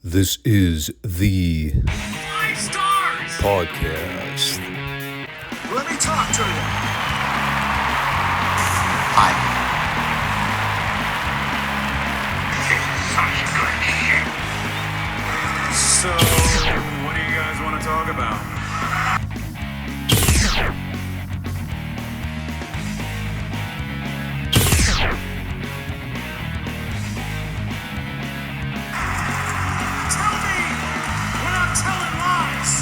This is the Five Stars podcast. Let me talk to you. Hi. So, what do you guys want to talk about? Tell me when I'm telling lies.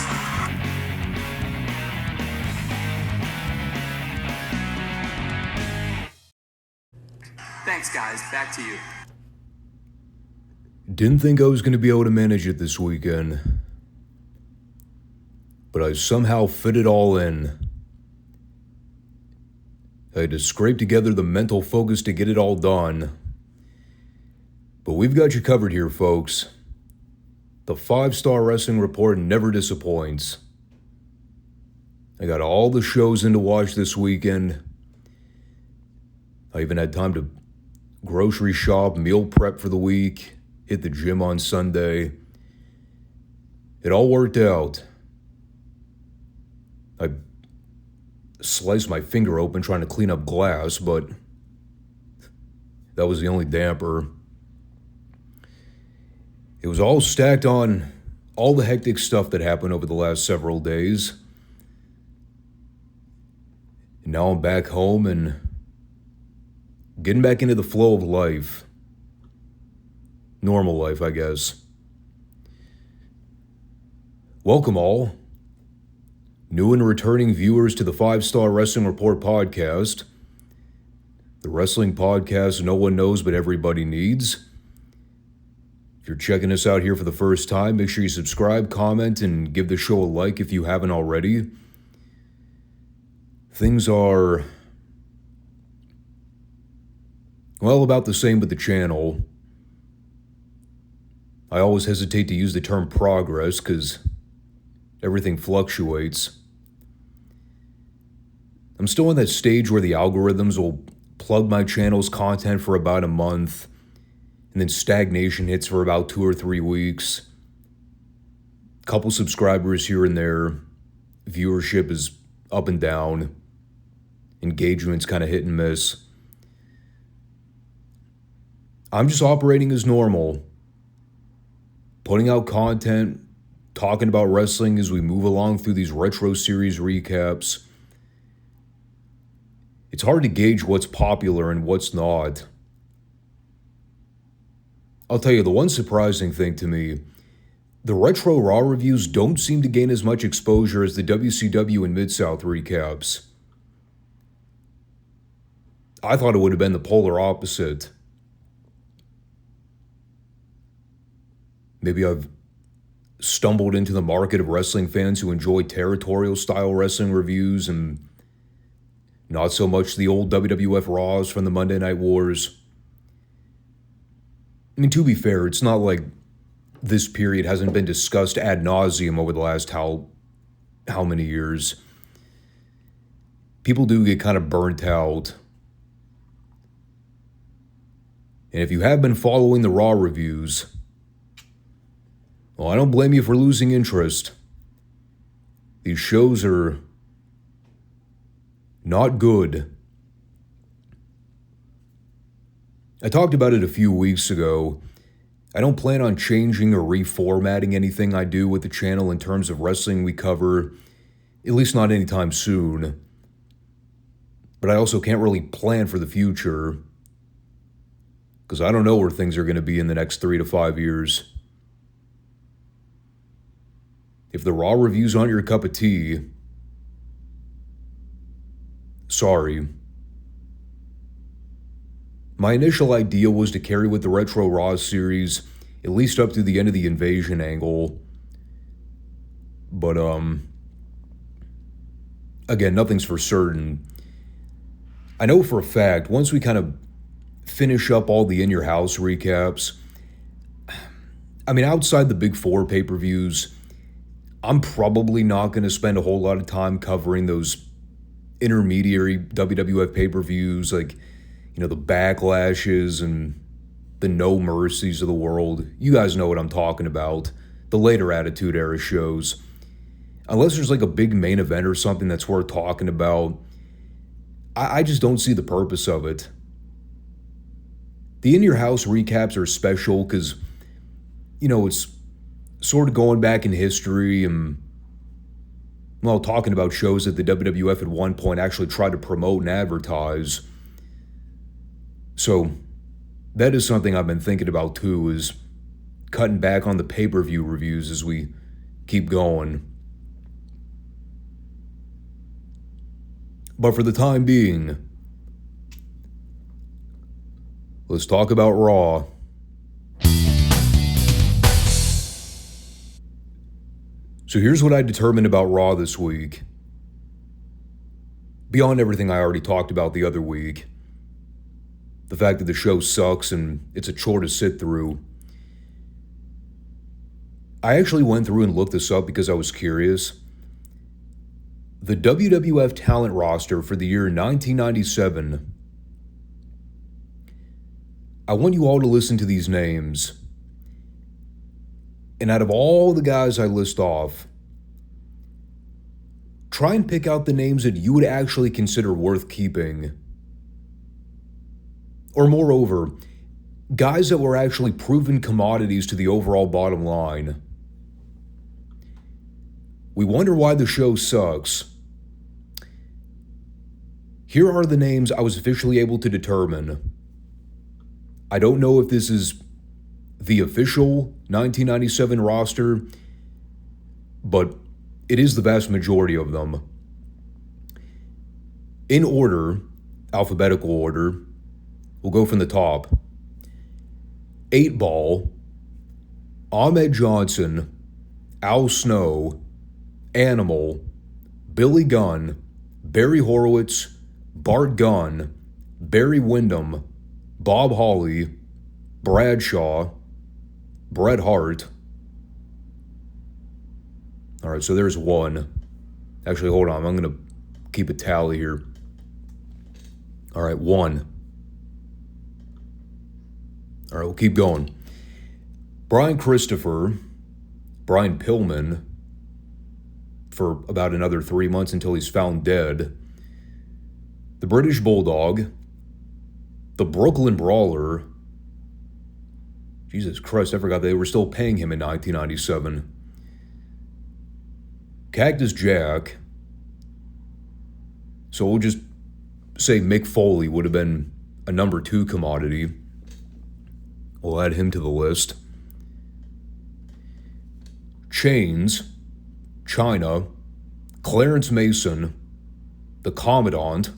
Thanks, guys. Back to you. Didn't think I was going to be able to manage it this weekend, but I somehow fit it all in. I had to scrape together the mental focus to get it all done. But we've got you covered here, folks. The Five Starr Wrestling Report never disappoints. I got all the shows in to watch this weekend. I even had time to grocery shop, meal prep for the week, hit the gym on Sunday. It all worked out. I sliced my finger open trying to clean up glass, but that was the only damper. It was all stacked on all the hectic stuff that happened over the last several days. And now I'm back home and getting back into the flow of life. Normal life, I guess. Welcome all, new and returning viewers to the Five Starr Wrestling Report podcast. The wrestling podcast no one knows but everybody needs. If you're checking us out here for the first time, make sure you subscribe, comment, and give the show a like if you haven't already. Things are, well, about the same with the channel. I always hesitate to use the term progress because everything fluctuates. I'm still in that stage where the algorithms will plug my channel's content for about a month, and then stagnation hits for about 2 or 3 weeks. Couple subscribers here and there. Viewership is up and down. Engagement's kind of hit and miss. I'm just operating as normal. Putting out content, talking about wrestling as we move along through these retro series recaps. It's hard to gauge what's popular and what's not. I'll tell you, the one surprising thing to me, the Retro Raw reviews don't seem to gain as much exposure as the WCW and Mid-South recaps. I thought it would have been the polar opposite. Maybe I've stumbled into the market of wrestling fans who enjoy territorial style wrestling reviews and not so much the old WWF Raws from the Monday Night Wars. I mean, to be fair, it's not like this period hasn't been discussed ad nauseum over the last how many years. People do get kind of burnt out. And if you have been following the Raw reviews, well, I don't blame you for losing interest. These shows are not good. I talked about it a few weeks ago. I don't plan on changing or reformatting anything I do with the channel in terms of wrestling we cover, at least not anytime soon. But I also can't really plan for the future, because I don't know where things are going to be in the next 3 to 5 years. If the Raw reviews aren't your cup of tea, sorry. My initial idea was to carry with the Retro Raw series, at least up to the end of the Invasion angle. But, again, nothing's for certain. I know for a fact, once we kind of finish up all the In Your House recaps, I mean, outside the big 4 pay-per-views, I'm probably not going to spend a whole lot of time covering those intermediary WWF pay-per-views, like, you know, the Backlashes and the No Mercies of the world. You guys know what I'm talking about. The later Attitude Era shows. Unless there's like a big main event or something that's worth talking about, I just don't see the purpose of it. The In Your House recaps are special because, it's sort of going back in history and, talking about shows that the WWF at one point actually tried to promote and advertise. So that is something I've been thinking about too, is cutting back on the pay-per-view reviews as we keep going. But for the time being, let's talk about Raw. So here's what I determined about Raw this week. Beyond everything I already talked about the other week, the fact that the show sucks and it's a chore to sit through, I actually went through and looked this up because I was curious. The WWF talent roster for the year 1997. I want you all to listen to these names. And out of all the guys I list off, try and pick out the names that you would actually consider worth keeping. Or moreover, guys that were actually proven commodities to the overall bottom line. We wonder why the show sucks. Here are the names I was officially able to determine. I don't know if this is the official 1997 roster, but it is the vast majority of them. In order, alphabetical order, we'll go from the top. 8-Ball, Ahmed Johnson, Al Snow, Animal, Billy Gunn, Barry Horowitz, Bart Gunn, Barry Windham, Bob Holly, Bradshaw, Bret Hart. All right, so there's one. Actually, hold on. I'm going to keep a tally here. All right, one. All right, we'll keep going. Brian Christopher, Brian Pillman, for about another 3 months until he's found dead. The British Bulldog, the Brooklyn Brawler. Jesus Christ, I forgot they were still paying him in 1997. Cactus Jack. So we'll just say Mick Foley would have been a number 2 commodity. We'll add him to the list. Chains, China, Clarence Mason, the Commandant,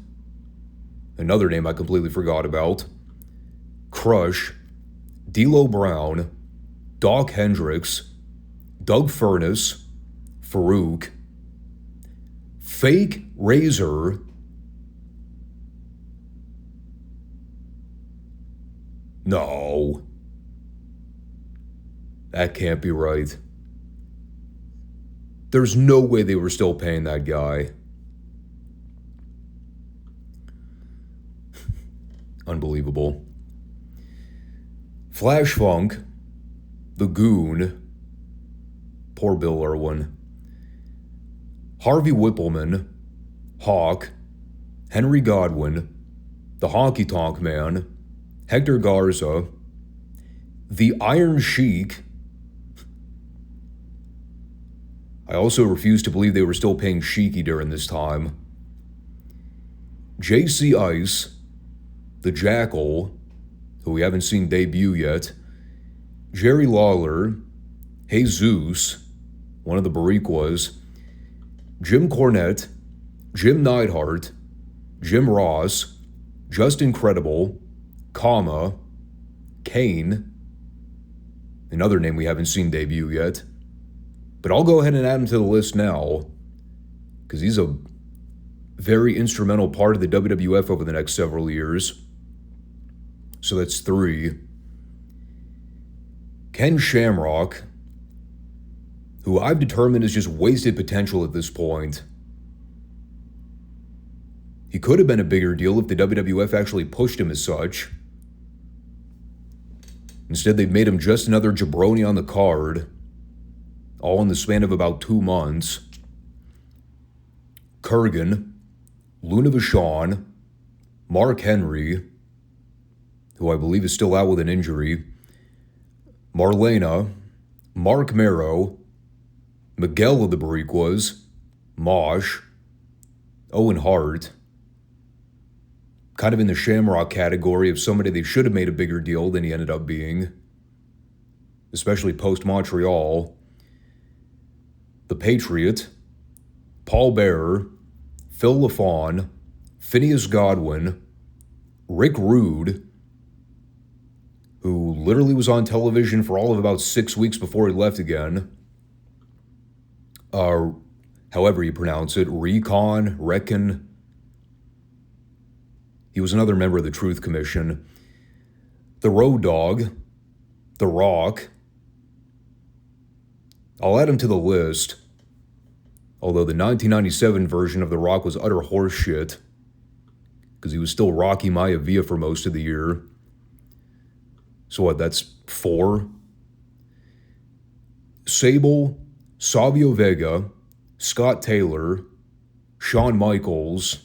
another name I completely forgot about, Crush, D'Lo Brown, Doc Hendricks, Doug Furness, Farouk, Fake Razor, no, that can't be right. There's no way they were still paying that guy. Unbelievable. Flash Funk, The Goon, poor Bill Irwin, Harvey Whippleman, Hawk, Henry Godwin, The Honky Tonk Man, Hector Garza, The Iron Sheik. I also refuse to believe they were still paying Sheiky during this time. J.C. Ice, The Jackal, who we haven't seen debut yet, Jerry Lawler, Jesus, one of the Bariquas, Jim Cornette, Jim Neidhart, Jim Ross, Just Incredible, Kama, Kane, another name we haven't seen debut yet. But I'll go ahead and add him to the list now, because he's a very instrumental part of the WWF over the next several years. So that's 3. Ken Shamrock, who I've determined is just wasted potential at this point. He could have been a bigger deal if the WWF actually pushed him as such. Instead, they've made him just another jabroni on the card, all in the span of about 2 months. Kurgan, Luna Vachon, Mark Henry, who I believe is still out with an injury, Marlena, Mark Mero, Miguel of the Bariquas, Mosh, Owen Hart, kind of in the Shamrock category of somebody they should have made a bigger deal than he ended up being, especially post-Montreal. The Patriot, Paul Bearer, Phil LaFawn, Phineas Godwin, Rick Rude, who literally was on television for all of about 6 weeks before he left again. However you pronounce it, Recon. He was another member of the Truth Commission. The Road Dogg, The Rock. I'll add him to the list, although the 1997 version of The Rock was utter horseshit, because he was still Rocky Maivia for most of the year. So what, that's 4? Sable, Savio Vega, Scott Taylor, Shawn Michaels,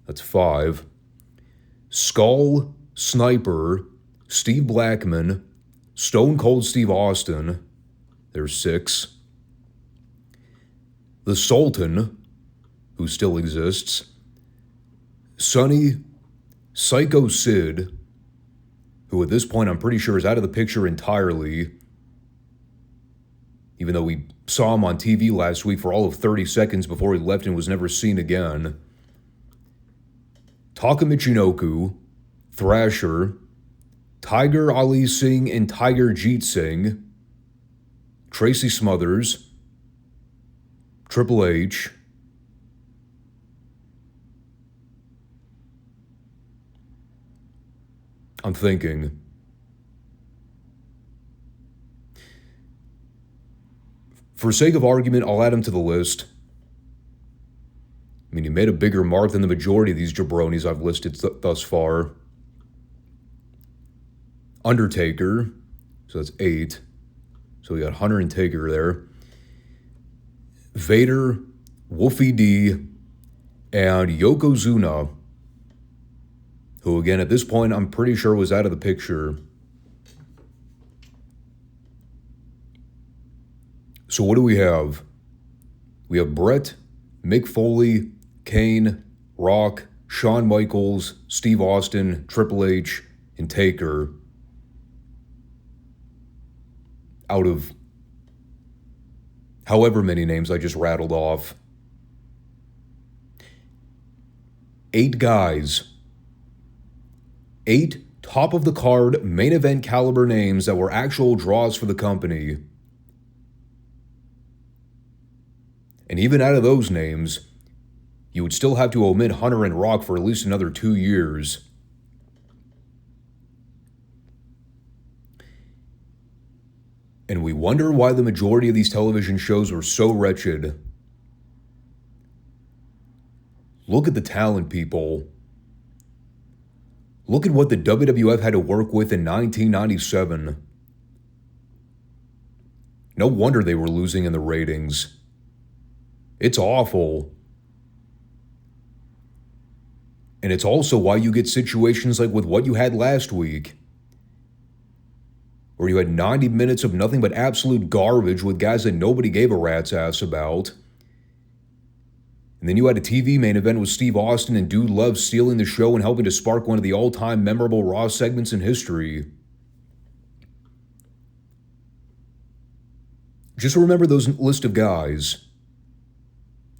that's 5. Skull, Sniper, Steve Blackman, Stone Cold Steve Austin, there's 6. The Sultan, who still exists, Sonny, Psycho Sid, who at this point I'm pretty sure is out of the picture entirely, even though we saw him on TV last week for all of 30 seconds before he left and was never seen again. Taka Michinoku, Thrasher, Tiger Ali Singh and Tiger Jeet Singh, Tracy Smothers, Triple H, I'm thinking. For sake of argument, I'll add him to the list. I mean, he made a bigger mark than the majority of these jabronis I've listed thus far. Undertaker, so that's 8. So we got Hunter and Taker there. Vader, Wolfie D, and Yokozuna, who again at this point I'm pretty sure was out of the picture. So what do we have? We have Bret, Mick Foley, Kane, Rock, Shawn Michaels, Steve Austin, Triple H, and Taker. Out of however many names I just rattled off. 8 guys. 8 top of the card main event caliber names that were actual draws for the company. And even out of those names, you would still have to omit Hunter and Rock for at least another 2 years. And we wonder why the majority of these television shows were so wretched. Look at the talent, people. Look at what the WWF had to work with in 1997. No wonder they were losing in the ratings. It's awful. And it's also why you get situations like with what you had last week, where you had 90 minutes of nothing but absolute garbage with guys that nobody gave a rat's ass about. And then you had a TV main event with Steve Austin and Dude Love stealing the show and helping to spark one of the all-time memorable Raw segments in history. Just remember those list of guys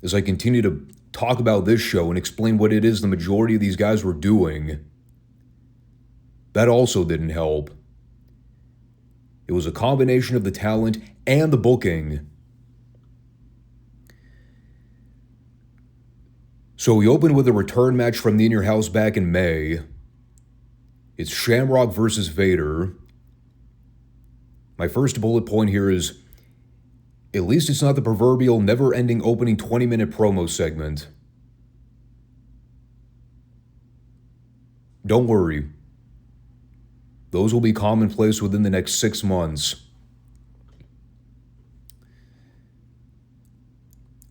as I continue to talk about this show and explain what it is the majority of these guys were doing. That also didn't help. It was a combination of the talent and the booking. So we open with a return match from the In Your House back in May. It's Shamrock versus Vader. My first bullet point here is, at least it's not the proverbial never-ending opening 20-minute promo segment. Don't worry. Those will be commonplace within the next 6 months.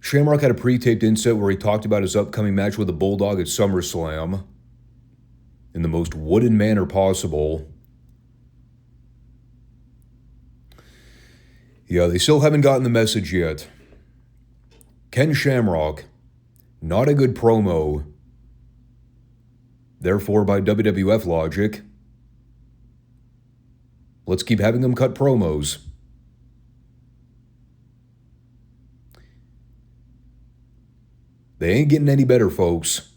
Shamrock had a pre-taped inset where he talked about his upcoming match with the Bulldog at SummerSlam in the most wooden manner possible. Yeah, they still haven't gotten the message yet. Ken Shamrock, not a good promo. Therefore, by WWF logic, let's keep having them cut promos. They ain't getting any better, folks.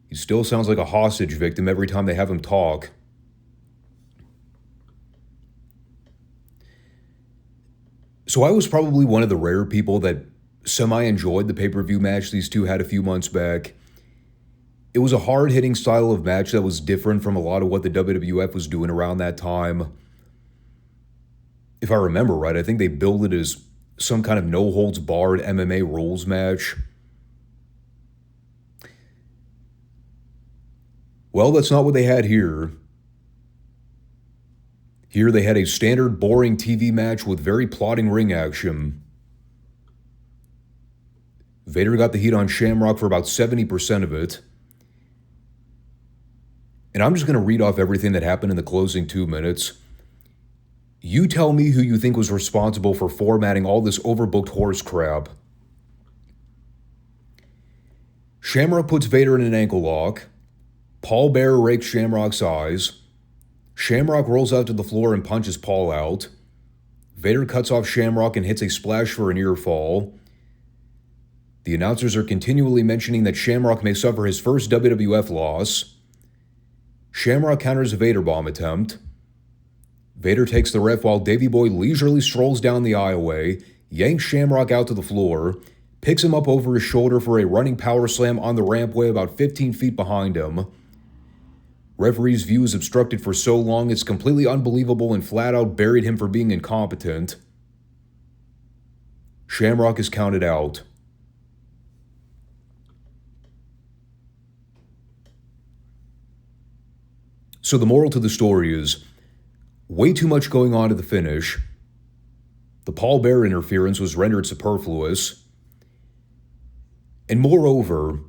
He still sounds like a hostage victim every time they have him talk. So I was probably one of the rare people that semi-enjoyed the pay-per-view match these two had a few months back. It was a hard-hitting style of match that was different from a lot of what the WWF was doing around that time. If I remember right, I think they billed it as some kind of no-holds-barred MMA rules match. Well, that's not what they had here. Here they had a standard boring TV match with very plotting ring action. Vader got the heat on Shamrock for about 70% of it. And I'm just going to read off everything that happened in the closing 2 minutes. You tell me who you think was responsible for formatting all this overbooked horse crap. Shamrock puts Vader in an ankle lock. Paul Bearer rakes Shamrock's eyes. Shamrock rolls out to the floor and punches Paul out. Vader cuts off Shamrock and hits a splash for an ear fall. The announcers are continually mentioning that Shamrock may suffer his first WWF loss. Shamrock counters a Vader bomb attempt. Vader takes the ref while Davey Boy leisurely strolls down the aisleway, yanks Shamrock out to the floor, picks him up over his shoulder for a running power slam on the rampway about 15 feet behind him. Referee's view is obstructed for so long it's completely unbelievable and flat out buried him for being incompetent. Shamrock is counted out. So the moral to the story is, way too much going on to the finish. The Paul Bearer interference was rendered superfluous. And moreover,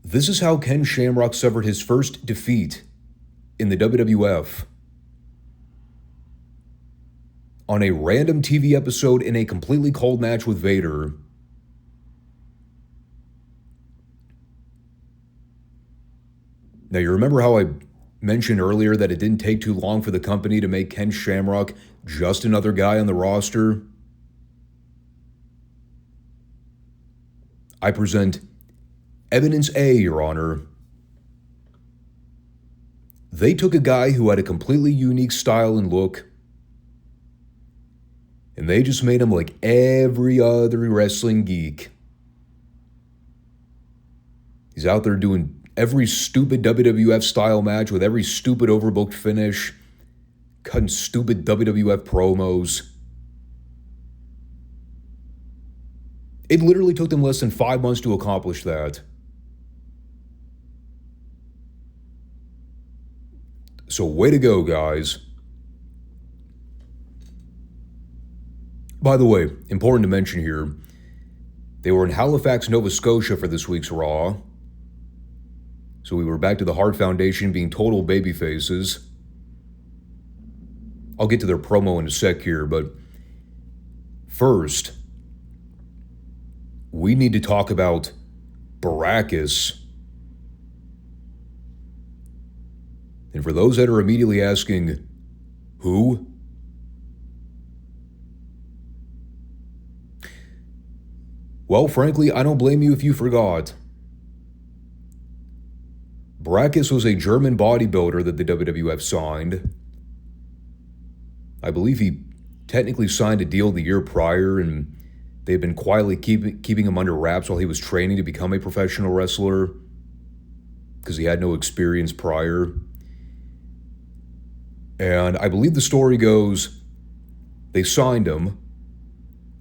this is how Ken Shamrock suffered his first defeat in the WWF. On a random TV episode in a completely cold match with Vader. Now, you remember how I mentioned earlier that it didn't take too long for the company to make Ken Shamrock just another guy on the roster? I present Evidence A, Your Honor. They took a guy who had a completely unique style and look, and they just made him like every other wrestling geek. He's out there doing every stupid WWF style match with every stupid overbooked finish, cutting stupid WWF promos. It literally took them less than 5 months to accomplish that. So way to go, guys. By the way, important to mention here, they were in Halifax, Nova Scotia for this week's Raw. So we were back to the Hart Foundation being total baby faces. I'll get to their promo in a sec here, but first, we need to talk about Baracus. And for those that are immediately asking, who? Well, frankly, I don't blame you if you forgot. Baracus was a German bodybuilder that the WWF signed. I believe he technically signed a deal the year prior, and they've been quietly keeping him under wraps while he was training to become a professional wrestler because he had no experience prior. And I believe the story goes, they signed him.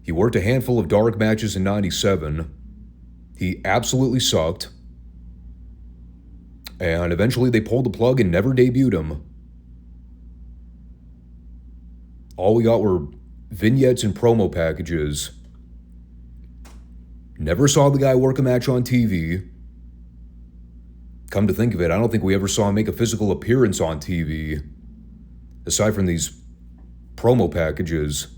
He worked a handful of dark matches in '97. He absolutely sucked. And eventually they pulled the plug and never debuted him. All we got were vignettes and promo packages. Never saw the guy work a match on TV. Come to think of it, I don't think we ever saw him make a physical appearance on TV, aside from these promo packages.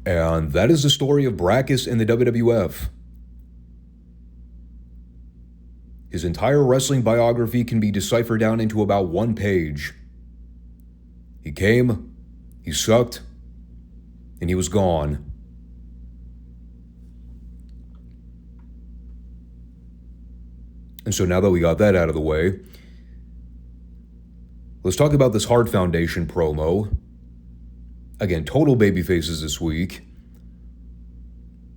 And that is the story of Brackus and the WWF. His entire wrestling biography can be deciphered down into about one page. He came, he sucked, and he was gone. And so now that we got that out of the way, let's talk about this Hart Foundation promo. Again, total babyfaces this week.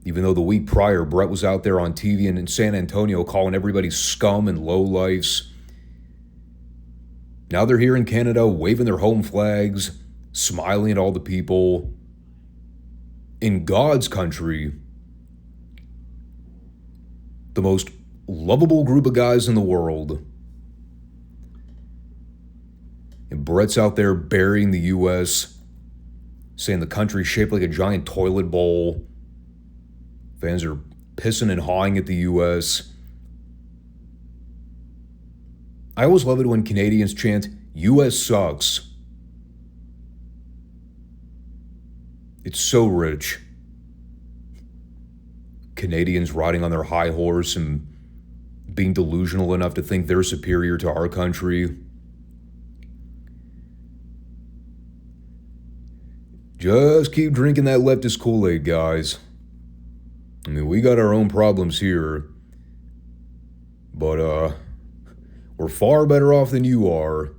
Even though the week prior, Bret was out there on TV and in San Antonio calling everybody scum and lowlifes. Now they're here in Canada waving their home flags, smiling at all the people. In God's country, the most lovable group of guys in the world. And Bret's out there burying the U.S., saying the country's shaped like a giant toilet bowl. Fans are pissing and hawing at the U.S. I always love it when Canadians chant, U.S. sucks. It's so rich. Canadians riding on their high horse and being delusional enough to think they're superior to our country. Just keep drinking that leftist Kool-Aid, guys. I mean, we got our own problems here. But, we're far better off than you are.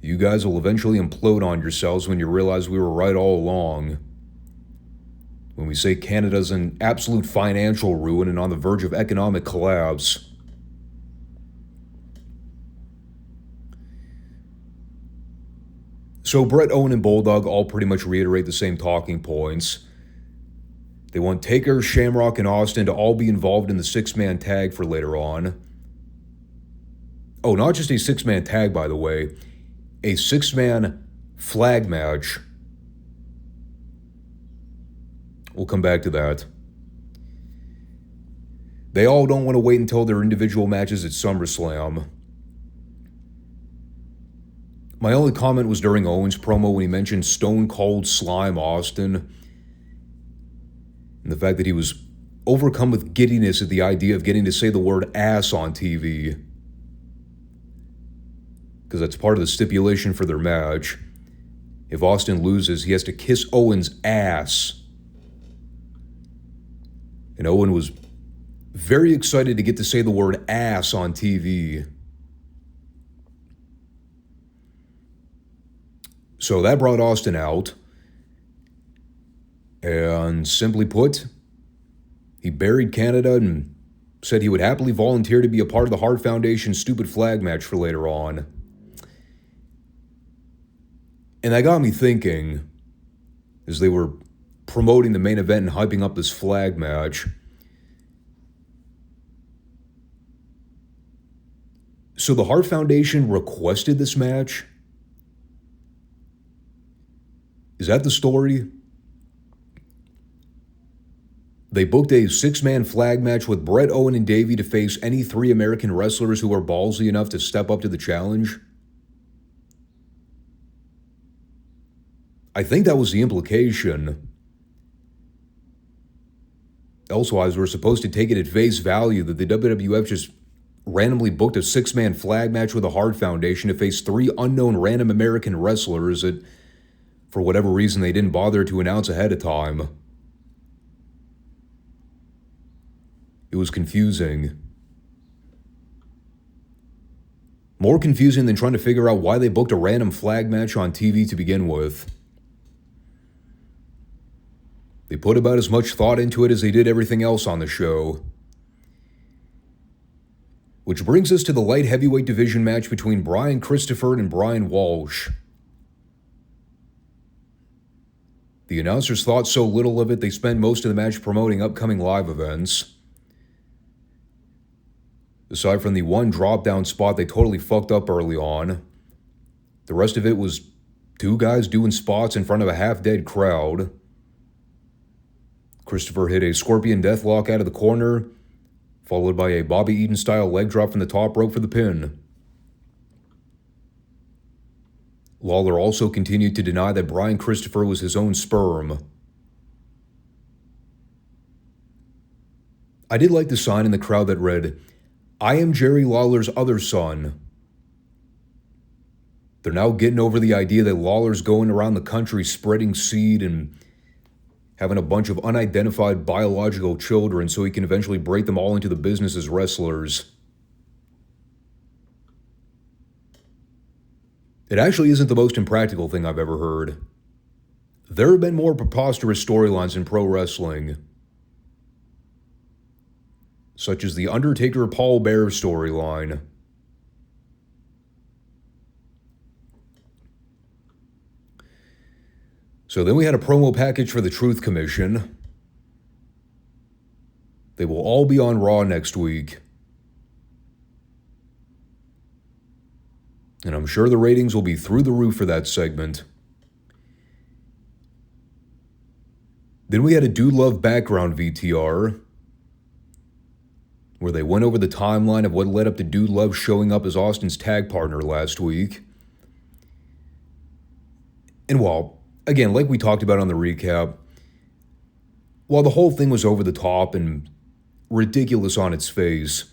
You guys will eventually implode on yourselves when you realize we were right all along. When we say Canada's in absolute financial ruin and on the verge of economic collapse. So Bret, Owen, and Bulldog all pretty much reiterate the same talking points. They want Taker, Shamrock, and Austin to all be involved in the six-man tag for later on. Oh, not just a six-man tag, by the way. A six-man flag match. We'll come back to that. They all don't want to wait until their individual matches at SummerSlam. My only comment was during Owen's promo when he mentioned Stone Cold Slime Austin. And the fact that he was overcome with giddiness at the idea of getting to say the word ass on TV. Because that's part of the stipulation for their match. If Austin loses, he has to kiss Owen's ass. And Owen was very excited to get to say the word ass on TV. So that brought Austin out. And simply put, he buried Canada and said he would happily volunteer to be a part of the Hart Foundation stupid flag match for later on. And that got me thinking, as they were promoting the main event and hyping up this flag match. So the Hart Foundation requested this match? Is that the story? They booked a six-man flag match with Bret, Owen, and Davey to face any three American wrestlers who were ballsy enough to step up to the challenge. I think that was the implication. Elsewise, we're supposed to take it at face value that the WWF just randomly booked a six-man flag match with the Hart Foundation to face three unknown random American wrestlers that, for whatever reason, they didn't bother to announce ahead of time. It was confusing. More confusing than trying to figure out why they booked a random flag match on TV to begin with. They put about as much thought into it as they did everything else on the show. Which brings us to the light heavyweight division match between Brian Christopher and Brian Walsh. The announcers thought so little of it, they spent most of the match promoting upcoming live events. Aside from the one drop-down spot they totally fucked up early on, the rest of it was two guys doing spots in front of a half-dead crowd. Christopher hit a scorpion deathlock out of the corner, followed by a Bobby Eaton-style leg drop from the top rope for the pin. Lawler also continued to deny that Brian Christopher was his own sperm. I did like the sign in the crowd that read, "I am Jerry Lawler's other son." They're now getting over the idea that Lawler's going around the country spreading seed and having a bunch of unidentified biological children so he can eventually break them all into the business as wrestlers. It actually isn't the most impractical thing I've ever heard. There have been more preposterous storylines in pro wrestling, such as the Undertaker Paul Bearer storyline. So then we had a promo package for the Truth Commission. They will all be on Raw next week. And I'm sure the ratings will be through the roof for that segment. Then we had a Dude Love background VTR, where they went over the timeline of what led up to Dude Love showing up as Austin's tag partner last week. And while, again, like we talked about on the recap, while the whole thing was over the top and ridiculous on its face,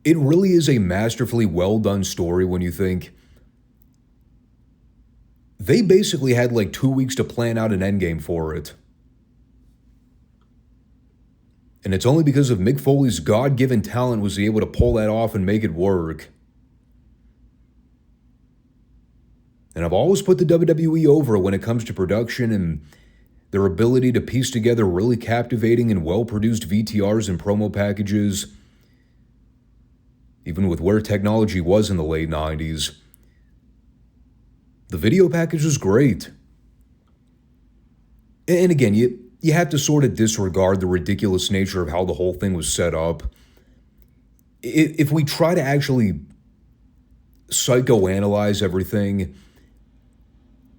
it really is a masterfully well-done story when you think they basically had like 2 weeks to plan out an endgame for it. And it's only because of Mick Foley's God-given talent was he able to pull that off and make it work. And I've always put the WWE over when it comes to production and their ability to piece together really captivating and well-produced VTRs and promo packages, even with where technology was in the late 90s. The video package was great. And again, you have to sort of disregard the ridiculous nature of how the whole thing was set up. If we try to actually psychoanalyze everything,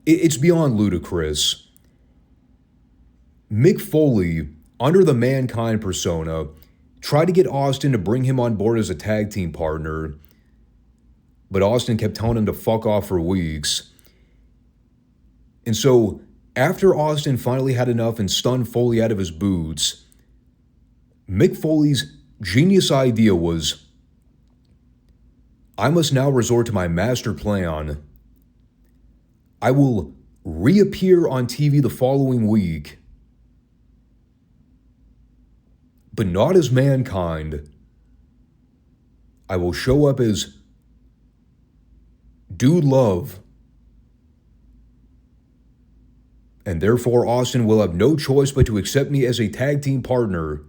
it's beyond ludicrous. Mick Foley, under the Mankind persona, tried to get Austin to bring him on board as a tag team partner, but Austin kept telling him to fuck off for weeks. And so, after Austin finally had enough and stunned Foley out of his boots, Mick Foley's genius idea was, I must now resort to my master plan. I will reappear on TV the following week, but not as Mankind. I will show up as Dude Love. And therefore Austin will have no choice but to accept me as a tag team partner.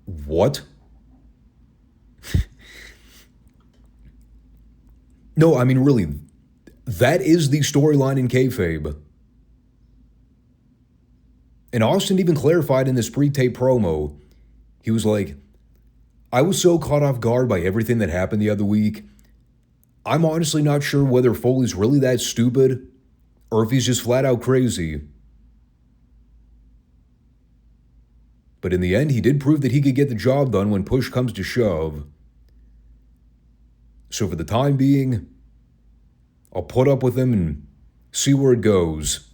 What? No, I mean really, that is the storyline in kayfabe. And Austin even clarified in this pre-tape promo. He was like, I was so caught off guard by everything that happened the other week. I'm honestly not sure whether Foley's really that stupid or if he's just flat out crazy. But in the end, he did prove that he could get the job done when push comes to shove. So for the time being, I'll put up with him and see where it goes.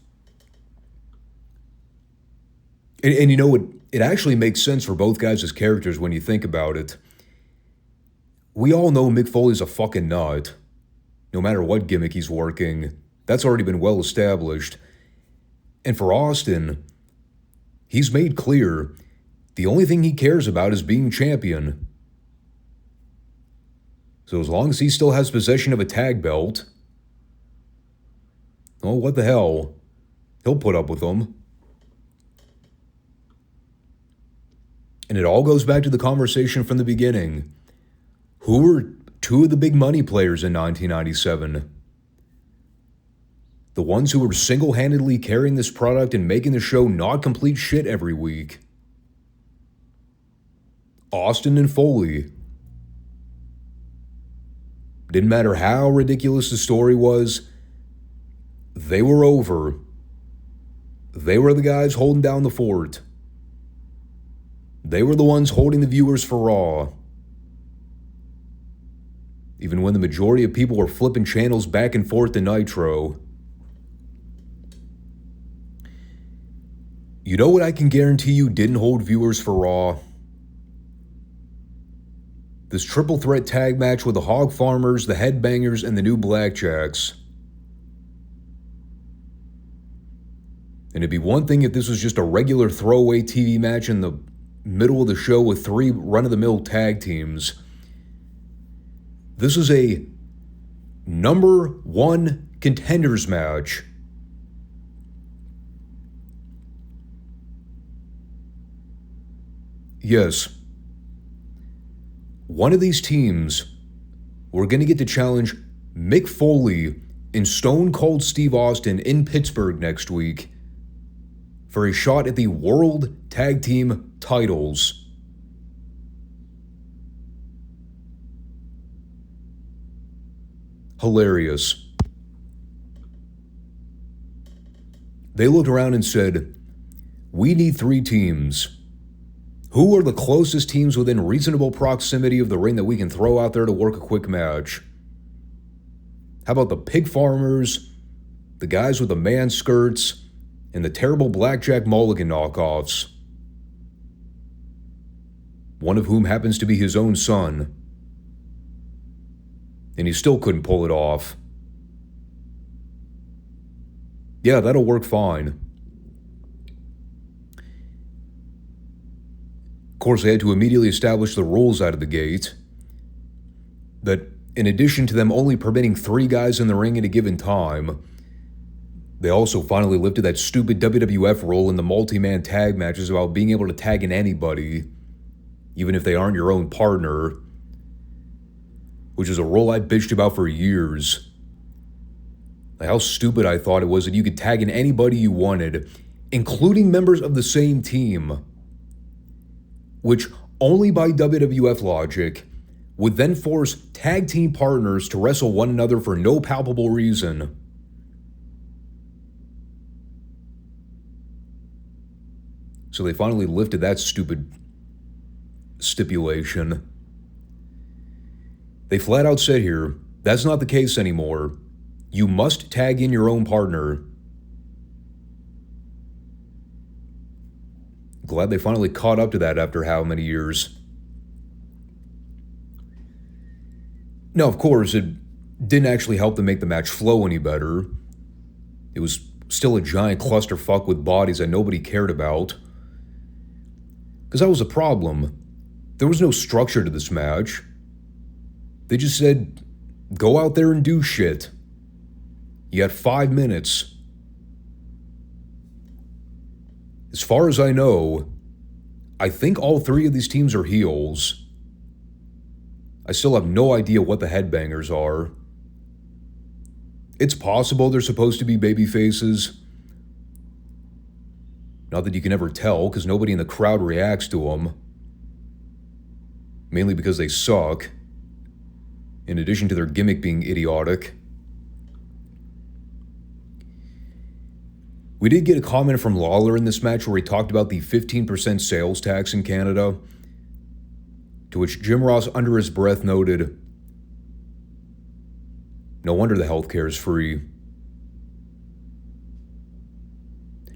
And you know what? It actually makes sense for both guys as characters when you think about it. We all know Mick Foley's a fucking nut. No matter what gimmick he's working, that's already been well established. And for Austin, he's made clear the only thing he cares about is being champion. So as long as he still has possession of a tag belt, oh, what the hell? He'll put up with them. And it all goes back to the conversation from the beginning. Who are two of the big money players in 1997. The ones who were single-handedly carrying this product and making the show not complete shit every week. Austin and Foley. Didn't matter how ridiculous the story was, they were over. They were the guys holding down the fort. They were the ones holding the viewers for Raw. Even when the majority of people were flipping channels back and forth to Nitro. You know what I can guarantee you didn't hold viewers for Raw? This triple threat tag match with the Hog Farmers, the Headbangers, and the New Blackjacks. And it'd be one thing if this was just a regular throwaway TV match in the middle of the show with three run-of-the-mill tag teams. This is a number one contenders match. Yes. One of these teams were going to get to challenge Mick Foley and Stone Cold Steve Austin in Pittsburgh next week for a shot at the World Tag Team titles. Hilarious. They looked around and said, "We need three teams. Who are the closest teams within reasonable proximity of the ring that we can throw out there to work a quick match? How about the Pig Farmers, the guys with the man skirts, and the terrible Blackjack Mulligan knockoffs? One of whom happens to be his own son. And he still couldn't pull it off. Yeah, that'll work fine." Of course, they had to immediately establish the rules out of the gate. That in addition to them only permitting three guys in the ring at a given time, they also finally lifted that stupid WWF rule in the multi-man tag matches about being able to tag in anybody, even if they aren't your own partner, which is a rule I bitched about for years. Like how stupid I thought it was that you could tag in anybody you wanted, including members of the same team, which only by WWF logic would then force tag team partners to wrestle one another for no palpable reason. So they finally lifted that stupid stipulation. They flat out said here, that's not the case anymore. You must tag in your own partner. Glad they finally caught up to that after how many years. Now, of course, it didn't actually help them make the match flow any better. It was still a giant clusterfuck with bodies that nobody cared about. Because that was a problem. There was no structure to this match. They just said, go out there and do shit. You had 5 minutes. As far as I know, I think all three of these teams are heels. I still have no idea what the Headbangers are. It's possible they're supposed to be baby faces. Not that you can ever tell, because nobody in the crowd reacts to them. Mainly because they suck. In addition to their gimmick being idiotic. We did get a comment from Lawler in this match where he talked about the 15% sales tax in Canada, to which Jim Ross under his breath noted, "No wonder the healthcare is free."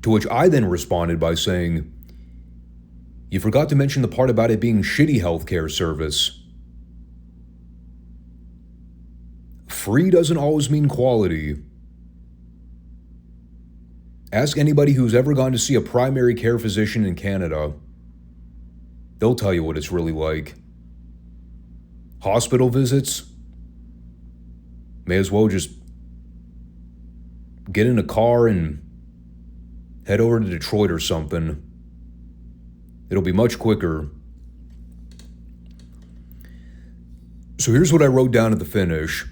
To which I then responded by saying, "You forgot to mention the part about it being shitty healthcare service. Free doesn't always mean quality. Ask anybody who's ever gone to see a primary care physician in Canada. They'll tell you what it's really like. Hospital visits? May as well just get in a car and head over to Detroit or something. It'll be much quicker." So here's what I wrote down at the finish.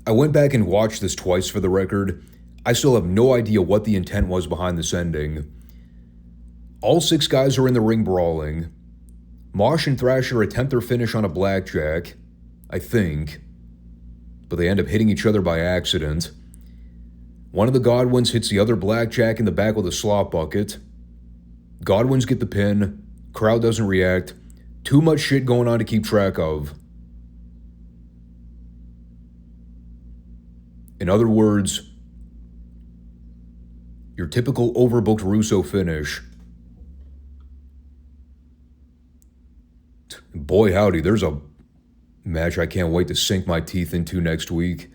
I went back and watched this twice for the record. I still have no idea what the intent was behind this ending. All 6 guys are in the ring brawling. Mosh and Thrasher attempt their finish on a blackjack, I think, but they end up hitting each other by accident. One of the Godwins hits the other blackjack in the back with a slop bucket. Godwins get the pin. Crowd doesn't react. Too much shit going on to keep track of. In other words, your typical overbooked Russo finish. Boy howdy, there's a match I can't wait to sink my teeth into next week.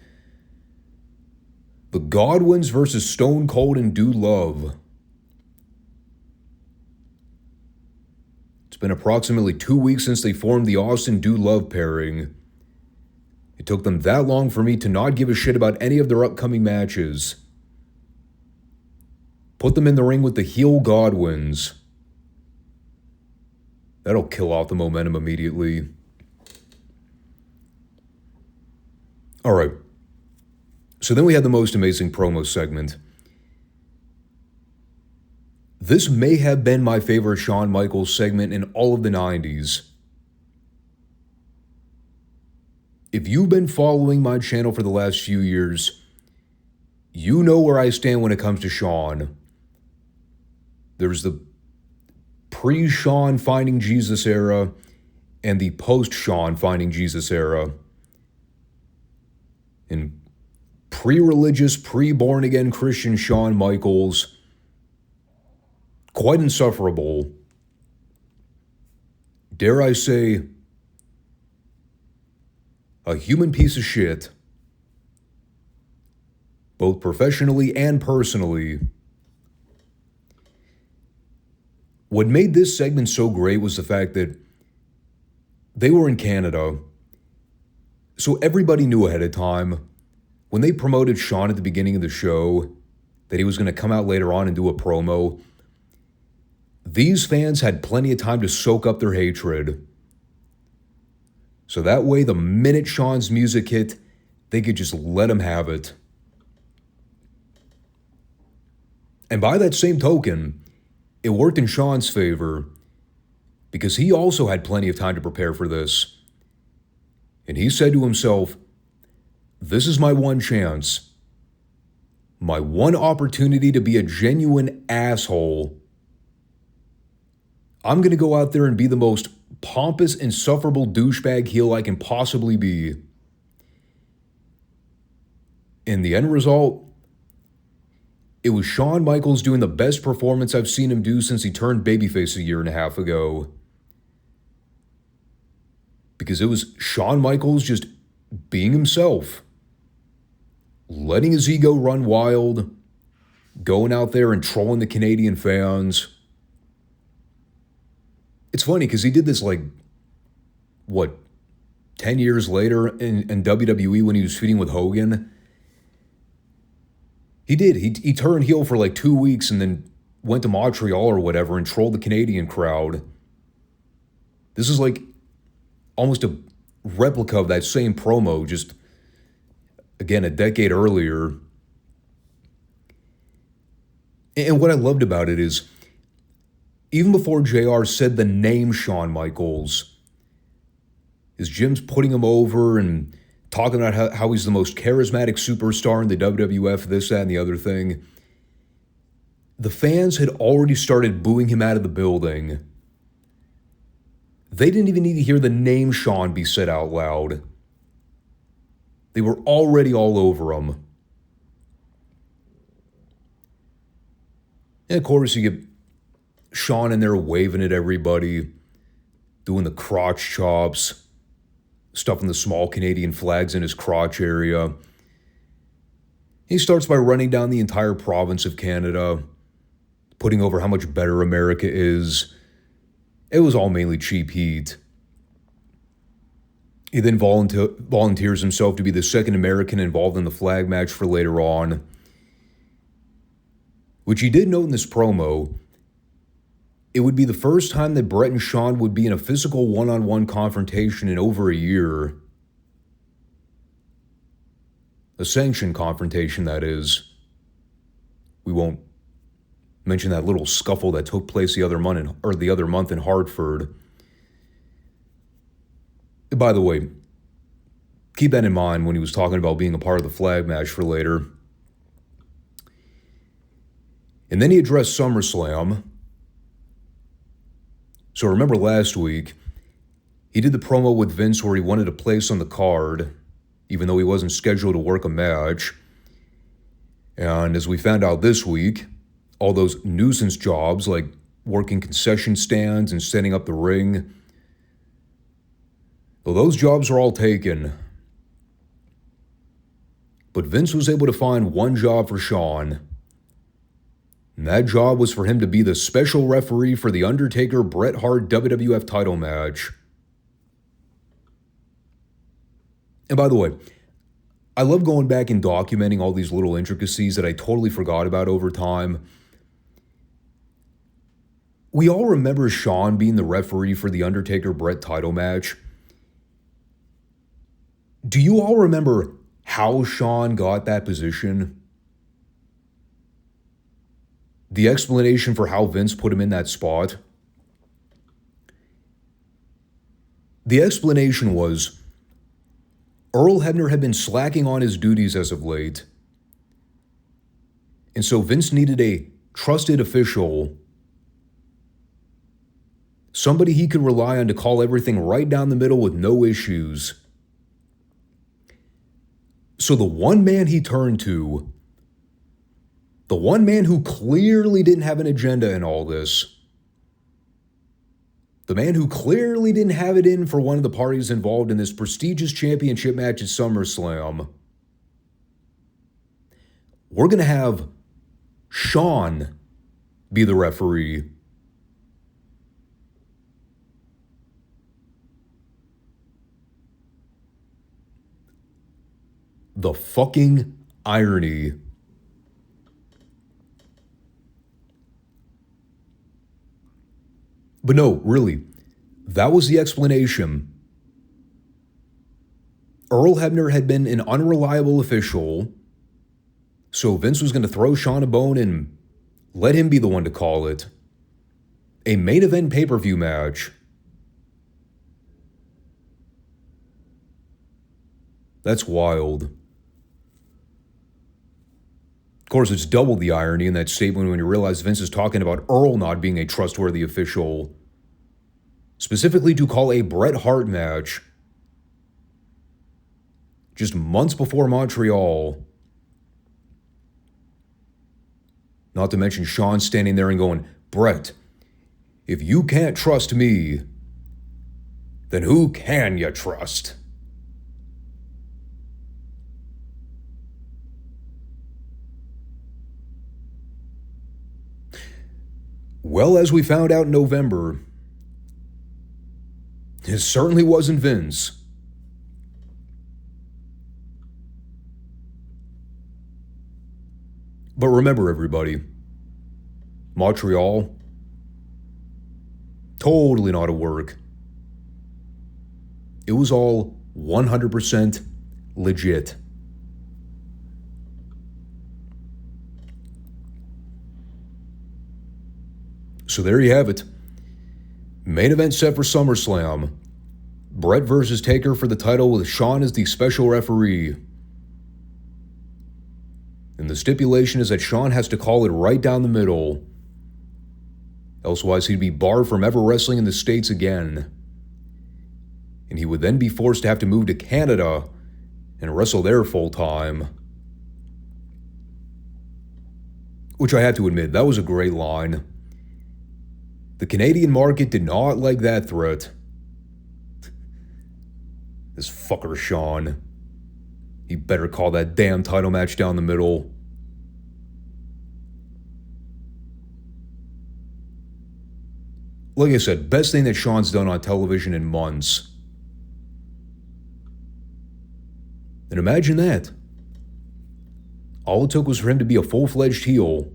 The Godwins versus Stone Cold and Dude Love. It's been approximately 2 weeks since they formed the Austin Dude Love pairing. It took them that long for me to not give a shit about any of their upcoming matches. Put them in the ring with the heel Godwins. That'll kill off the momentum immediately. Alright. So then we had the most amazing promo segment. This may have been my favorite Shawn Michaels segment in all of the 90s. If you've been following my channel for the last few years, you know where I stand when it comes to Shawn. There's the pre-Shawn Finding Jesus era and the post-Shawn Finding Jesus era. In pre-religious, pre-born-again Christian Shawn Michaels, quite insufferable. Dare I say, a human piece of shit, both professionally and personally. What made this segment so great was the fact that they were in Canada, so everybody knew ahead of time, when they promoted Shawn at the beginning of the show, that he was going to come out later on and do a promo. These fans had plenty of time to soak up their hatred. So that way, the minute Shawn's music hit, they could just let him have it. And by that same token, it worked in Shawn's favor, because he also had plenty of time to prepare for this. And he said to himself, this is my one chance, my one opportunity to be a genuine asshole. I'm going to go out there and be the most pompous, insufferable douchebag heel I can possibly be. And the end result, it was Shawn Michaels doing the best performance I've seen him do since he turned babyface a year and a half ago. Because it was Shawn Michaels just being himself. Letting his ego run wild. Going out there and trolling the Canadian fans. It's funny because he did this 10 years later in WWE when he was feuding with Hogan. He did. He turned heel for 2 weeks and then went to Montreal or whatever and trolled the Canadian crowd. This is almost a replica of that same promo, just, again, a decade earlier. And what I loved about it is, even before JR said the name Shawn Michaels, is Jim's putting him over and talking about how he's the most charismatic superstar in the WWF, this, that, and the other thing. The fans had already started booing him out of the building. They didn't even need to hear the name Shawn be said out loud. They were already all over him. And of course, you get Shawn in there waving at everybody, doing the crotch chops, stuffing the small Canadian flags in his crotch area. He starts by running down the entire province of Canada, putting over how much better America is. It was all mainly cheap heat. He then volunteers himself to be the second American involved in the flag match for later on, which he did note in this promo. It would be the first time that Bret and Shawn would be in a physical one-on-one confrontation in over a year. A sanctioned confrontation, that is. We won't mention that little scuffle that took place the other month in Hartford. By the way, keep that in mind when he was talking about being a part of the flag match for later. And then he addressed SummerSlam. So remember last week, he did the promo with Vince where he wanted a place on the card, even though he wasn't scheduled to work a match. And as we found out this week, all those nuisance jobs like working concession stands and setting up the ring, well, those jobs are all taken. But Vince was able to find one job for Shawn. And that job was for him to be the special referee for the Undertaker Bret Hart WWF title match. And by the way, I love going back and documenting all these little intricacies that I totally forgot about over time. We all remember Shawn being the referee for the Undertaker Bret title match. Do you all remember how Shawn got that position? The explanation for how Vince put him in that spot? The explanation was Earl Hebner had been slacking on his duties as of late, and so Vince needed a trusted official, somebody he could rely on to call everything right down the middle with no issues. So the one man he turned to, the one man who clearly didn't have an agenda in all this, the man who clearly didn't have it in for one of the parties involved in this prestigious championship match at SummerSlam, we're going to have Shawn be the referee. The fucking irony. But no, really, that was the explanation. Earl Hebner had been an unreliable official, so Vince was going to throw Shawn a bone and let him be the one to call it. A main event pay-per-view match. That's wild. Of course, it's double the irony in that statement when you realize Vince is talking about Earl not being a trustworthy official, specifically to call a Bret Hart match just months before Montreal. Not to mention Shawn standing there and going, Bret, if you can't trust me, then who can you trust? Well, as we found out in November, it certainly wasn't Vince. But remember, everybody, Montreal, totally not a work. It was all 100% legit. So there you have it. Main event set for SummerSlam. Bret versus Taker for the title with Shawn as the special referee. And the stipulation is that Shawn has to call it right down the middle. Elsewise, he'd be barred from ever wrestling in the States again. And he would then be forced to have to move to Canada and wrestle there full time. Which I have to admit, that was a great line. The Canadian market did not like that threat. This fucker Shawn. He better call that damn title match down the middle. Like I said, best thing that Shawn's done on television in months. And imagine that. All it took was for him to be a full-fledged heel.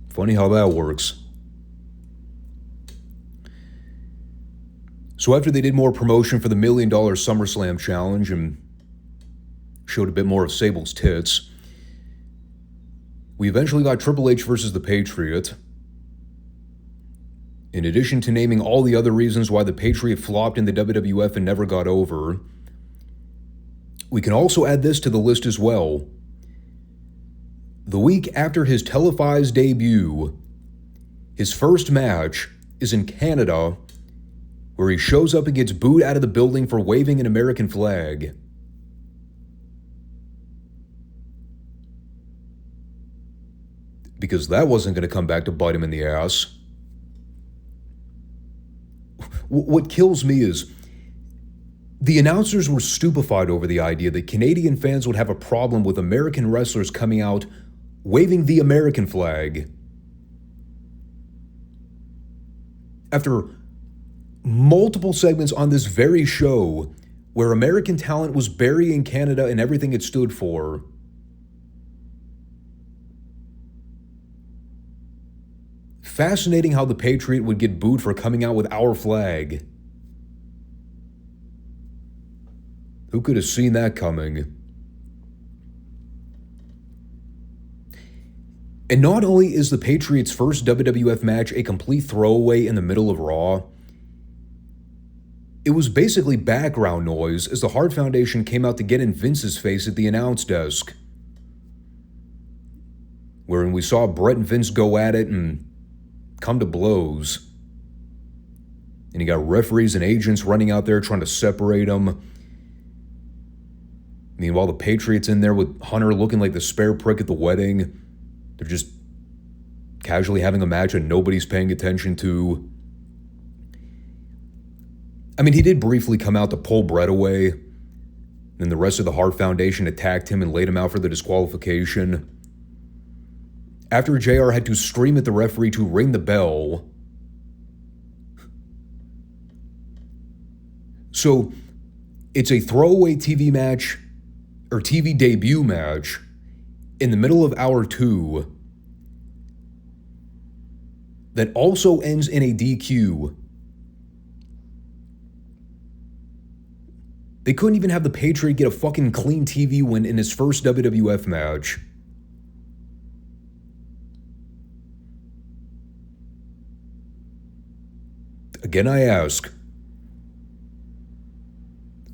Funny how that works. So after they did more promotion for the $1 Million SummerSlam Challenge, and showed a bit more of Sable's tits. We eventually got Triple H versus the Patriot. In addition to naming all the other reasons why the Patriot flopped in the WWF and never got over, we can also add this to the list as well. The week after his televised debut, his first match is in Canada, where he shows up and gets booed out of the building for waving an American flag. Because that wasn't going to come back to bite him in the ass. What kills me is the announcers were stupefied over the idea that Canadian fans would have a problem with American wrestlers coming out waving the American flag. After multiple segments on this very show where American talent was burying Canada and everything it stood for, fascinating how the Patriot would get booed for coming out with our flag. Who could have seen that coming? And not only is the Patriot's first WWF match a complete throwaway in the middle of Raw, it was basically background noise as the Hart Foundation came out to get in Vince's face at the announce desk, wherein we saw Bret and Vince go at it and come to blows. And you got referees and agents running out there trying to separate them. Meanwhile, the Patriot's in there with Hunter looking like the spare prick at the wedding. They're just casually having a match and nobody's paying attention to. I mean, he did briefly come out to pull Bret away. Then the rest of the Hart Foundation attacked him and laid him out for the disqualification. After JR had to scream at the referee to ring the bell. So, it's a throwaway TV match, or TV debut match, in the middle of hour 2, that also ends in a DQ. They couldn't even have the Patriot get a fucking clean TV win in his first WWF match. Again, I ask,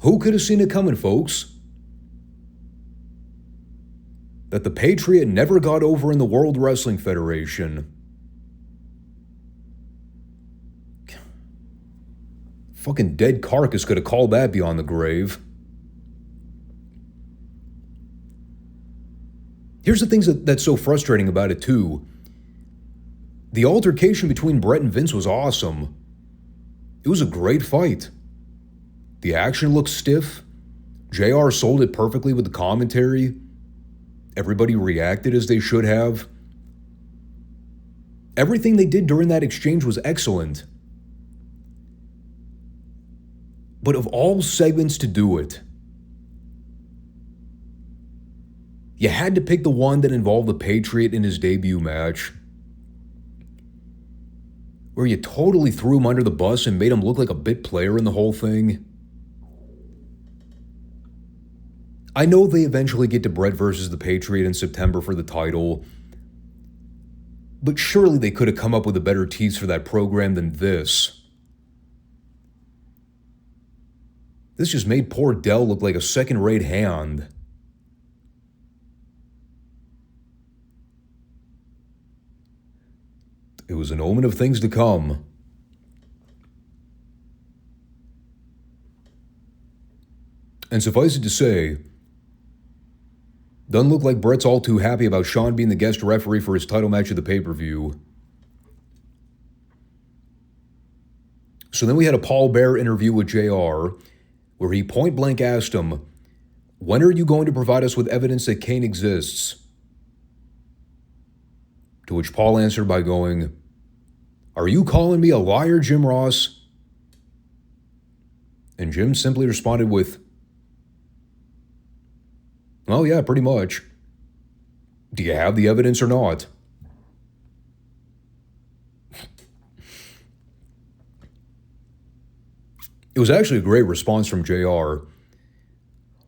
who could have seen it coming, folks? That the Patriot never got over in the World Wrestling Federation. Fucking dead carcass could have called that beyond the grave. Here's the things that's so frustrating about it, too. The altercation between Bret and Vince was awesome. It was a great fight. The action looked stiff. JR sold it perfectly with the commentary. Everybody reacted as they should have. Everything they did during that exchange was excellent. But of all segments to do it, you had to pick the one that involved the Patriot in his debut match, where you totally threw him under the bus and made him look like a bit player in the whole thing. I know they eventually get to Bret versus the Patriot in September for the title, but surely they could have come up with a better tease for that program than this. This just made poor Dell look like a second-rate hand. It was an omen of things to come. And suffice it to say, doesn't look like Bret's all too happy about Shawn being the guest referee for his title match of the pay-per-view. So then we had a Paul Bearer interview with JR, where he point-blank asked him, "When are you going to provide us with evidence that Kane exists?" To which Paul answered by going, "Are you calling me a liar, Jim Ross?" And Jim simply responded with, "Well, yeah, pretty much. Do you have the evidence or not?" It was actually a great response from JR.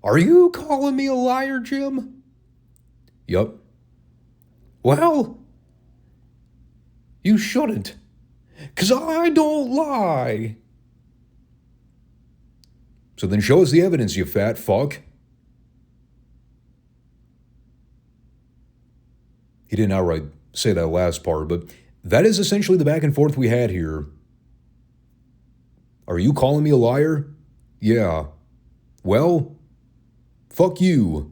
Are you calling me a liar, Jim? Yup. Well, you shouldn't, 'cause I don't lie. So then show us the evidence, you fat fuck. He didn't outright say that last part, but that is essentially the back and forth we had here. Are you calling me a liar? Yeah. Well, fuck you.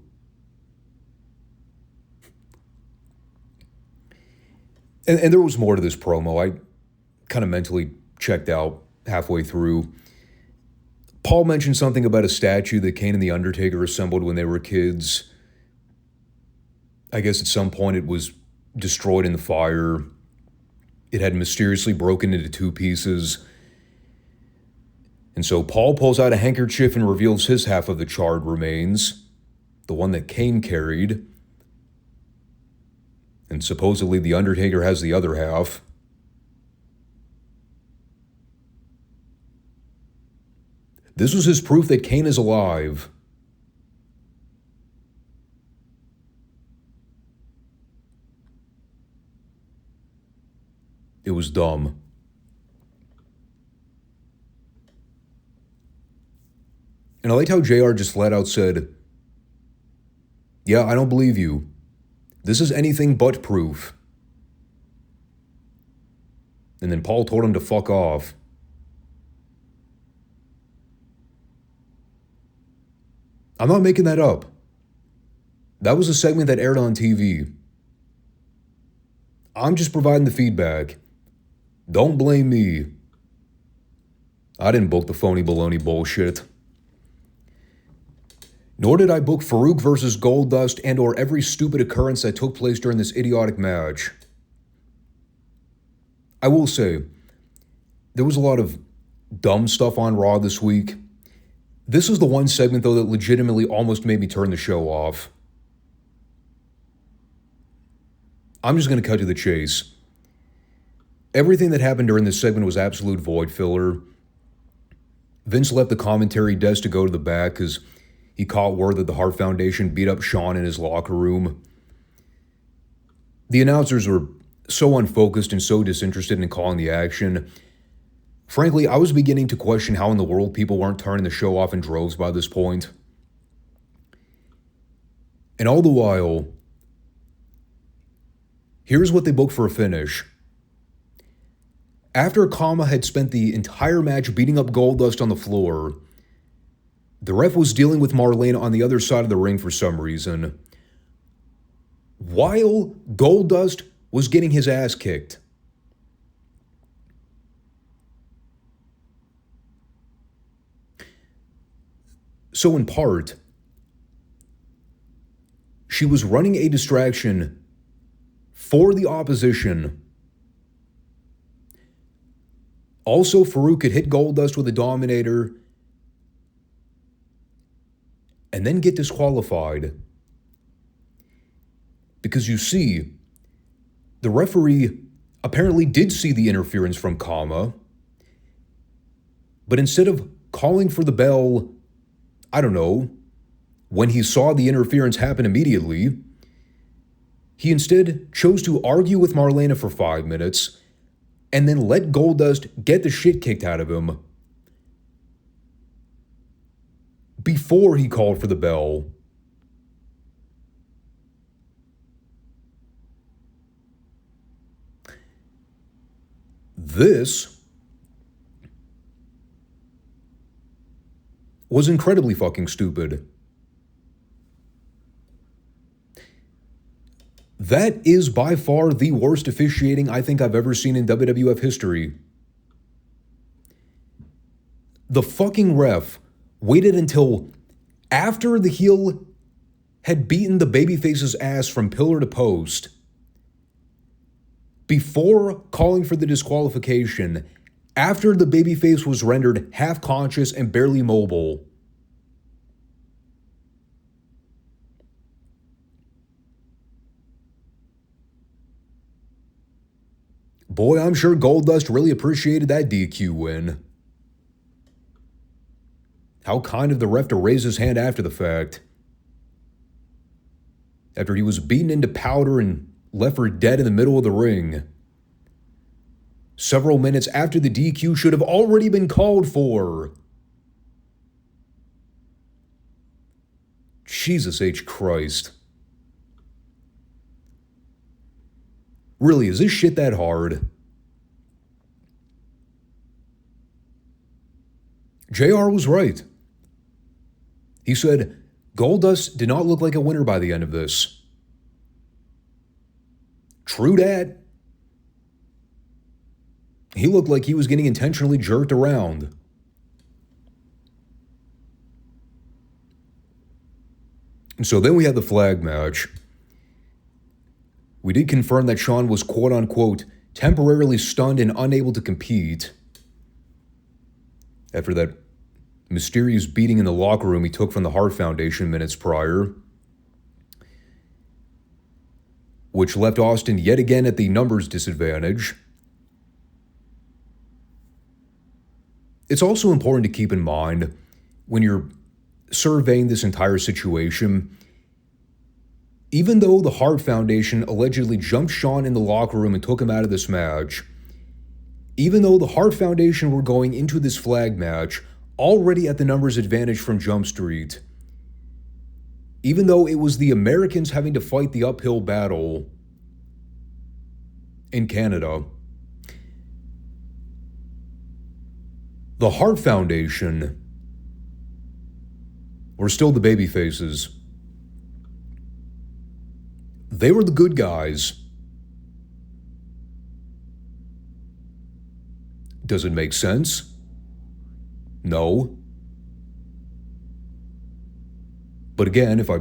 And there was more to this promo. I kind of mentally checked out halfway through. Paul mentioned something about a statue that Kane and the Undertaker assembled when they were kids. I guess at some point it was destroyed in the fire. It had mysteriously broken into two pieces. And so Paul pulls out a handkerchief and reveals his half of the charred remains, the one that Kane carried. And supposedly the Undertaker has the other half. This was his proof that Kane is alive. It was dumb. And I liked how JR just flat out said, yeah, I don't believe you. This is anything but proof. And then Paul told him to fuck off. I'm not making that up. That was a segment that aired on TV. I'm just providing the feedback. Don't blame me. I didn't book the phony baloney bullshit. Nor did I book Farouk versus Goldust and or every stupid occurrence that took place during this idiotic match. I will say, there was a lot of dumb stuff on Raw this week. This is the one segment, though, that legitimately almost made me turn the show off. I'm just going to cut to the chase. Everything that happened during this segment was absolute void filler. Vince left the commentary desk to go to the back because he caught word that the Hart Foundation beat up Shawn in his locker room. The announcers were so unfocused and so disinterested in calling the action. Frankly, I was beginning to question how in the world people weren't turning the show off in droves by this point. And all the while, here's what they booked for a finish. After Kama had spent the entire match beating up Goldust on the floor, the ref was dealing with Marlena on the other side of the ring for some reason, while Goldust was getting his ass kicked. So in part, she was running a distraction for the opposition. Also, Farouk could hit Goldust with a Dominator and then get disqualified. Because you see, the referee apparently did see the interference from Kama, but instead of calling for the bell, I don't know, when he saw the interference happen immediately, he instead chose to argue with Marlena for 5 minutes and then let Goldust get the shit kicked out of him before he called for the bell. This was incredibly fucking stupid. That is by far the worst officiating I think I've ever seen in WWF history. The fucking ref waited until after the heel had beaten the babyface's ass from pillar to post before calling for the disqualification, after the babyface was rendered half-conscious and barely mobile. Boy, I'm sure Goldust really appreciated that DQ win. How kind of the ref to raise his hand after the fact. After he was beaten into powder and left for dead in the middle of the ring. Several minutes after the DQ should have already been called for. Jesus H. Christ. Really, is this shit that hard? JR was right. He said, Goldust did not look like a winner by the end of this. True dat. He looked like he was getting intentionally jerked around. And so then we had the flag match. We did confirm that Shawn was quote-unquote temporarily stunned and unable to compete after that mysterious beating in the locker room he took from the Hart Foundation minutes prior, which left Austin yet again at the numbers disadvantage. It's also important to keep in mind when you're surveying this entire situation, even though the Hart Foundation allegedly jumped Shawn in the locker room and took him out of this match, even though the Hart Foundation were going into this flag match already at the numbers advantage from Jump Street, even though it was the Americans having to fight the uphill battle in Canada, the Hart Foundation were still the baby faces. They were the good guys. Does it make sense? No. But again, if I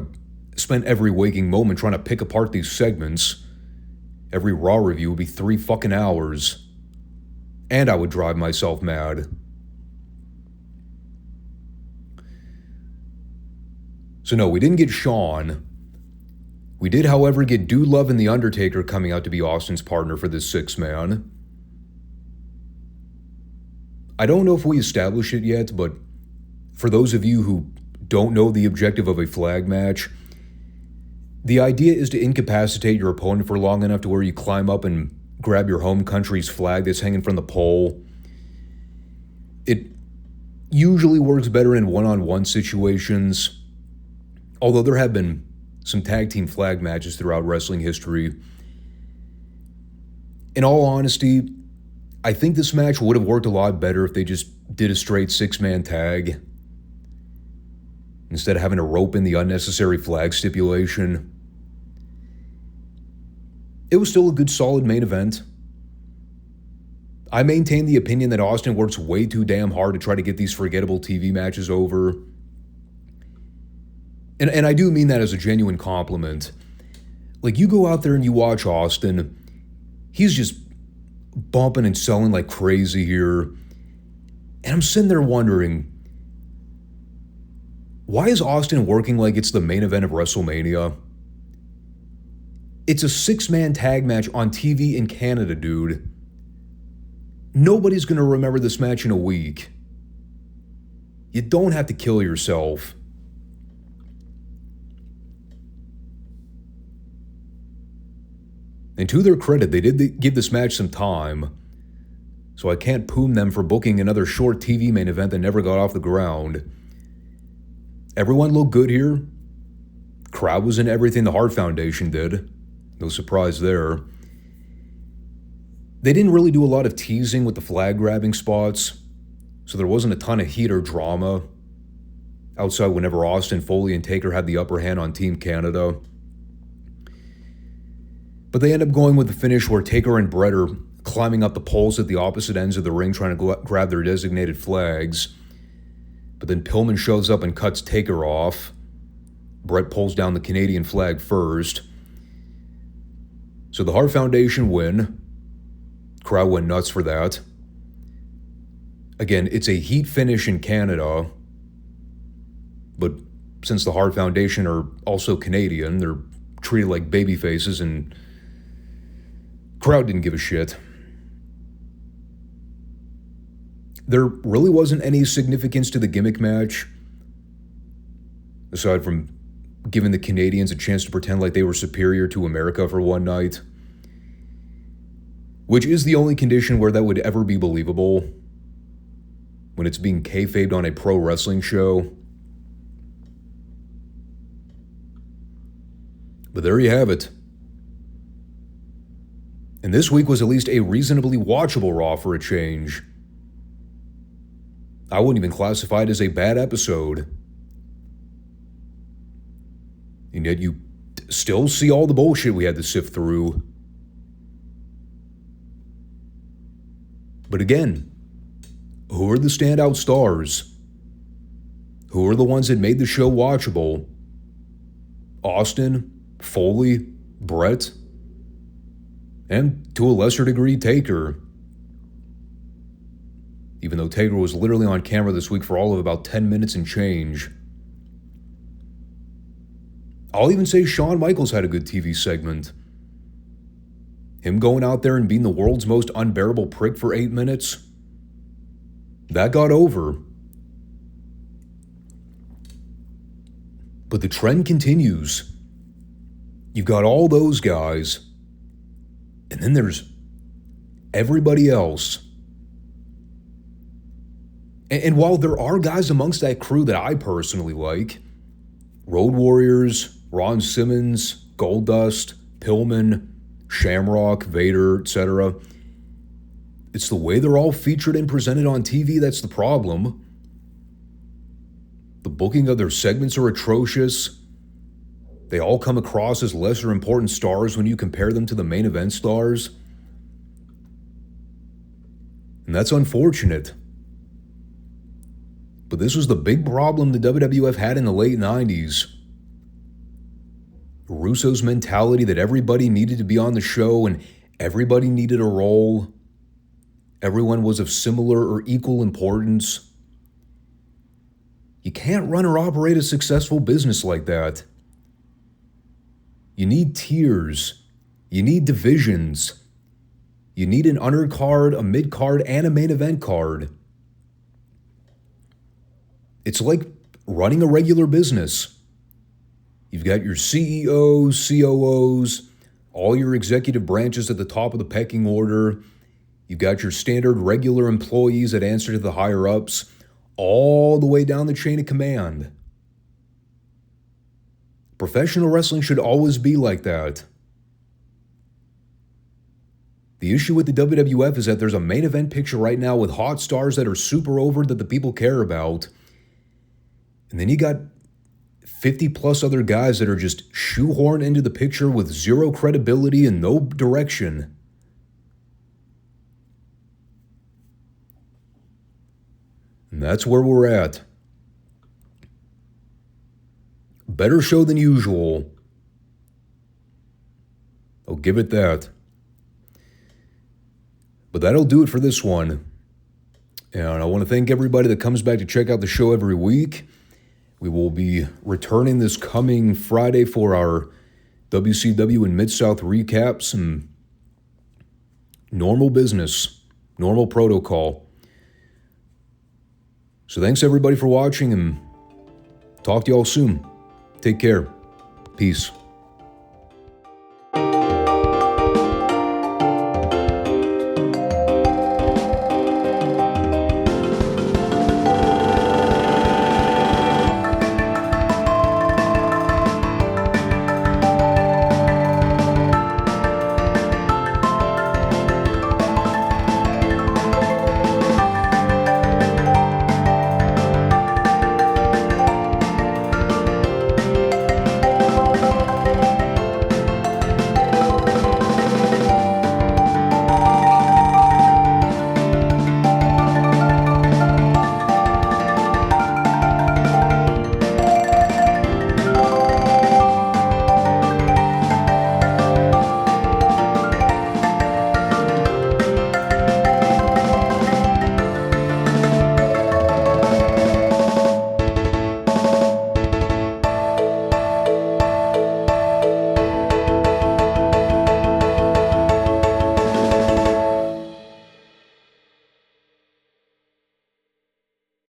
spent every waking moment trying to pick apart these segments, every Raw review would be 3 fucking hours. And I would drive myself mad. So no, we didn't get Shawn. We did, however, get Dude Love and The Undertaker coming out to be Austin's partner for this 6-man. I don't know if we established it yet, but for those of you who don't know the objective of a flag match, the idea is to incapacitate your opponent for long enough to where you climb up and grab your home country's flag that's hanging from the pole. It usually works better in one-on-one situations, although there have been some tag team flag matches throughout wrestling history. In all honesty, I think this match would have worked a lot better if they just did a straight 6-man tag instead of having to rope in the unnecessary flag stipulation. It was still a good, solid main event. I maintain the opinion that Austin works way too damn hard to try to get these forgettable TV matches over. And I do mean that as a genuine compliment. Like, you go out there and you watch Austin, he's just bumping and selling like crazy here. And I'm sitting there wondering, why is Austin working like it's the main event of WrestleMania? It's a 6-man tag match on TV in Canada, dude. Nobody's going to remember this match in a week. You don't have to kill yourself. And to their credit, they did give this match some time, so I can't poom them for booking another short TV main event that never got off the ground. Everyone looked good here. Crowd was in everything the Hart Foundation did. No surprise there. They didn't really do a lot of teasing with the flag grabbing spots, so there wasn't a ton of heat or drama outside whenever Austin, Foley, and Taker had the upper hand on Team Canada. But they end up going with the finish where Taker and Bret are climbing up the poles at the opposite ends of the ring trying to grab their designated flags. But then Pillman shows up and cuts Taker off. Bret pulls down the Canadian flag first. So the Hart Foundation win. Crowd went nuts for that. Again, it's a heat finish in Canada. But since the Hart Foundation are also Canadian, they're treated like baby faces, and crowd didn't give a shit. There really wasn't any significance to the gimmick match. aside from giving the Canadians a chance to pretend like they were superior to America for one night, which is the only condition where that would ever be believable, when it's being kayfabed on a pro wrestling show. But there you have it. And this week was at least a reasonably watchable Raw for a change. I wouldn't even classify it as a bad episode. And yet you still see all the bullshit we had to sift through. But again, who are the standout stars? Who are the ones that made the show watchable? Austin, Foley, Bret, and to a lesser degree, Taker. Even though Taker was literally on camera this week for all of about 10 minutes and change. I'll even say Shawn Michaels had a good TV segment. Him going out there and being the world's most unbearable prick for 8 minutes, that got over. But the trend continues. You've got all those guys, and then there's everybody else. And while there are guys amongst that crew that I personally like, Road Warriors, Ron Simmons, Goldust, Pillman, Shamrock, Vader, etc., it's the way they're all featured and presented on TV that's the problem. The booking of their segments are atrocious. They all come across as lesser important stars when you compare them to the main event stars. And that's unfortunate. But this was the big problem the WWF had in the late 90s. Russo's mentality that everybody needed to be on the show and everybody needed a role. Everyone was of similar or equal importance. You can't run or operate a successful business like that. You need tiers. You need divisions. You need an undercard, a mid-card, and a main event card. It's like running a regular business. You've got your CEOs, COOs, all your executive branches at the top of the pecking order. You've got your standard regular employees that answer to the higher-ups, all the way down the chain of command. Professional wrestling should always be like that. The issue with the WWF is that there's a main event picture right now with hot stars that are super over that the people care about. And then you got 50 plus other guys that are just shoehorned into the picture with zero credibility and no direction. And that's where we're at. Better show than usual. I'll give it that. But that'll do it for this one. And I want to thank everybody that comes back to check out the show every week. We will be returning this coming Friday for our WCW and Mid-South recaps and normal business, normal protocol. So thanks everybody for watching and talk to y'all soon. Take care. Peace.